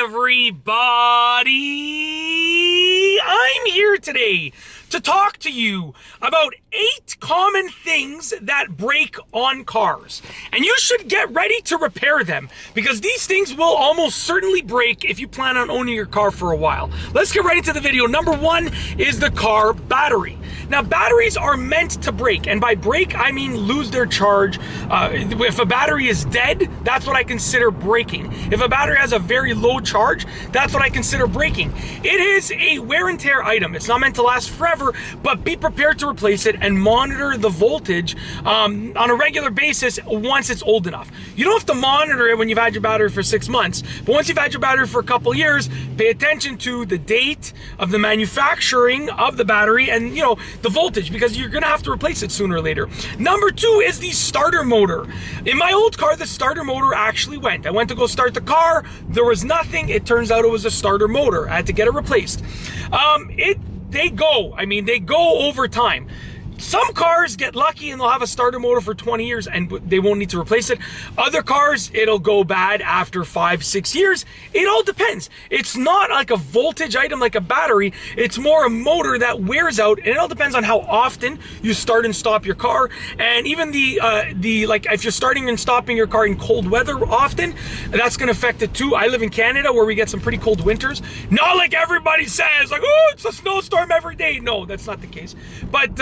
everybody! I'm here today to talk to you about 8 common things that break on cars. And you should get ready to repair them because these things will almost certainly break if you plan on owning your car for a while. Let's get right into the video. Number 1 is the car battery. Now, batteries are meant to break, and by break, I mean lose their charge. If a battery is dead, that's what I consider breaking. If a battery has a very low charge, that's what I consider breaking. It is a wear and tear item. It's not meant to last forever, but be prepared to replace it and monitor the voltage on a regular basis once it's old enough. You don't have to monitor it when you've had your battery for 6 months, but once you've had your battery for a couple years, pay attention to the date of the manufacturing of the battery and, you know, the voltage, because you're gonna have to replace it sooner or later. Number 2 is the starter motor. In my old car, the starter motor actually went. I went to go start the car, there was nothing. It turns out it was a starter motor. I had to get it replaced. They go over time. Some cars get lucky and they'll have a starter motor for 20 years and they won't need to replace it. Other cars, it'll go bad after 5-6 years. It all depends. It's not like a voltage item like a battery. It's more a motor that wears out, and it all depends on how often you start and stop your car. And even like if you're starting and stopping your car in cold weather often, that's gonna affect it too. I live in Canada where we get some pretty cold winters. Not like everybody says, like, oh, it's a snowstorm every day. No, that's not the case. But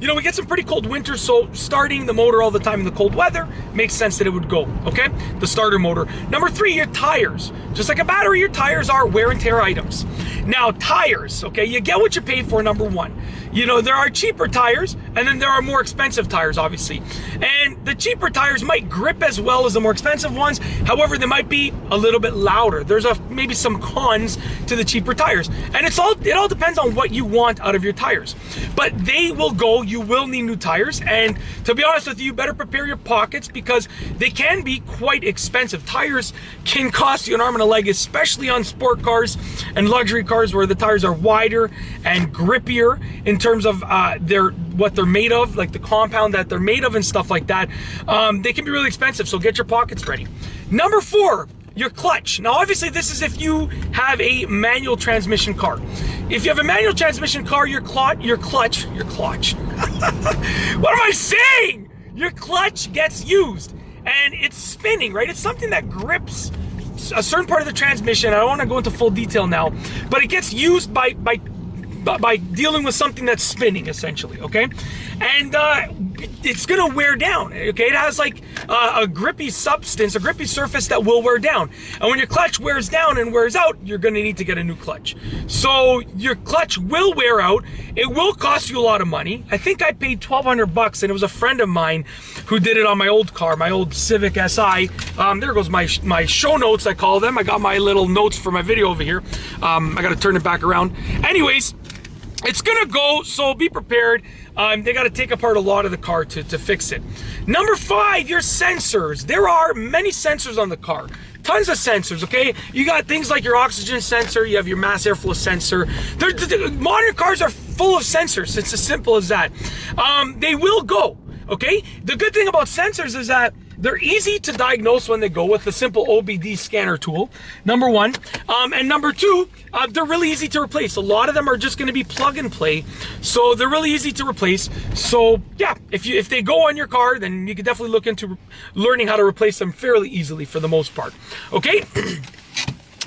you know, we get some pretty cold winters, so starting the motor all the time in the cold weather makes sense that it would go, okay? The starter motor. Number 3, your tires. Just like a battery, your tires are wear and tear items. Now, tires, okay, you get what you pay for, number 1. You know, there are cheaper tires, and then there are more expensive tires, obviously. And the cheaper tires might grip as well as the more expensive ones. However, they might be a little bit louder. There's maybe some cons to the cheaper tires. And it all depends on what you want out of your tires. But they will go, you will need new tires. And to be honest with you, you better prepare your pockets because they can be quite expensive. Tires can cost you an arm and a leg, especially on sport cars and luxury cars where the tires are wider and grippier in terms of what they're made of, like the compound that they're made of and stuff like that. They can be really expensive, so get your pockets ready. Number 4, your clutch. Now, obviously, this is if you have a manual transmission car. If you have a manual transmission car, your clutch. What am I saying? Your clutch gets used and it's spinning, right? It's something that grips a certain part of the transmission. I don't want to go into full detail now, but it gets used by dealing with something that's spinning, essentially, okay? And it's gonna wear down, okay? It has like a grippy substance, a grippy surface that will wear down. And when your clutch wears down and wears out, you're gonna need to get a new clutch. So your clutch will wear out. It will cost you a lot of money. I think I paid $1,200, and it was a friend of mine who did it on my old car, my old Civic Si. There goes my show notes, I call them. I got my little notes for my video over here. I gotta turn it back around. Anyways, it's gonna go, so be prepared. They gotta take apart a lot of the car to fix it. Number 5, your sensors. There are many sensors on the car. Tons of sensors, okay? You got things like your oxygen sensor, you have your mass airflow sensor. Modern cars are full of sensors. It's as simple as that. They will go, okay? The good thing about sensors is that they're easy to diagnose when they go with the simple OBD scanner tool, number 1. And number 2, they're really easy to replace. A lot of them are just gonna be plug and play, so they're really easy to replace. So yeah, if they go on your car, then you can definitely look into learning how to replace them fairly easily for the most part, okay?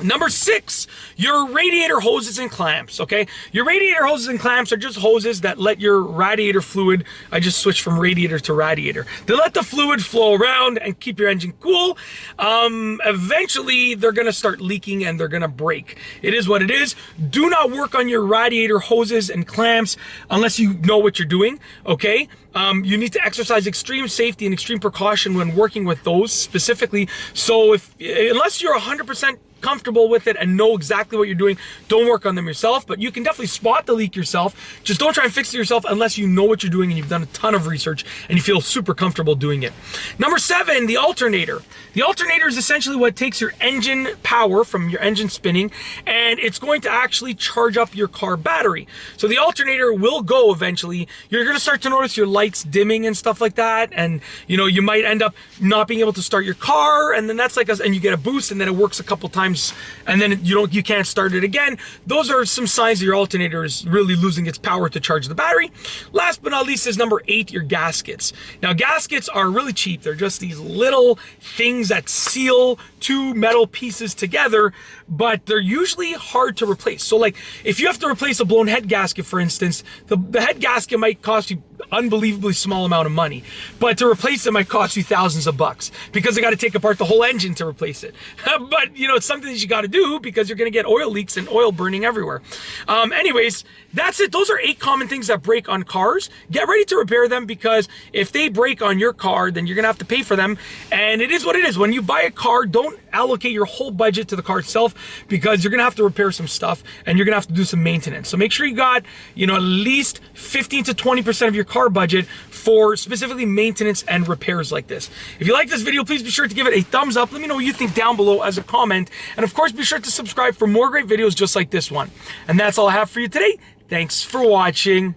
Number 6, your radiator hoses and clamps, okay? Your radiator hoses and clamps are just hoses that let your radiator fluid, I just switched from radiator to radiator. They let the fluid flow around and keep your engine cool. Eventually, they're gonna start leaking and they're gonna break. It is what it is. Do not work on your radiator hoses and clamps unless you know what you're doing, okay? You need to exercise extreme safety and extreme precaution when working with those specifically. So unless you're 100% comfortable with it and know exactly what you're doing, don't work on them yourself, but you can definitely spot the leak yourself. Just don't try and fix it yourself unless you know what you're doing and you've done a ton of research and you feel super comfortable doing it. Number 7, the alternator. The alternator is essentially what takes your engine power from your engine spinning and it's going to actually charge up your car battery. So the alternator will go eventually. You're going to start to notice your light lights dimming and stuff like that, and you know, you might end up not being able to start your car, and then that's like and you get a boost, and then it works a couple times, and then you can't start it again. Those are some signs that your alternator is really losing its power to charge the battery. Last but not least is number 8, your gaskets. Now gaskets are really cheap. They're just these little things that seal two metal pieces together, but they're usually hard to replace. So like if you have to replace a blown head gasket, for instance, the head gasket might cost you unbelievably small amount of money, but to replace it might cost you thousands of bucks, because they got to take apart the whole engine to replace it. But you know, it's something that you got to do because you're going to get oil leaks and oil burning everywhere. Anyways, that's it. Those are 8 common things that break on cars. Get ready to repair them, because if they break on your car, then you're gonna have to pay for them. And it is what it is. When you buy a car, don't allocate your whole budget to the car itself, because you're gonna have to repair some stuff and you're gonna have to do some maintenance. So make sure you got, you know, at least 15 to 20% of your car budget for specifically maintenance and repairs like this. If you like this video, please be sure to give it a thumbs up. Let me know what you think down below as a comment. And of course, be sure to subscribe for more great videos just like this one. And that's all I have for you today. Thanks for watching.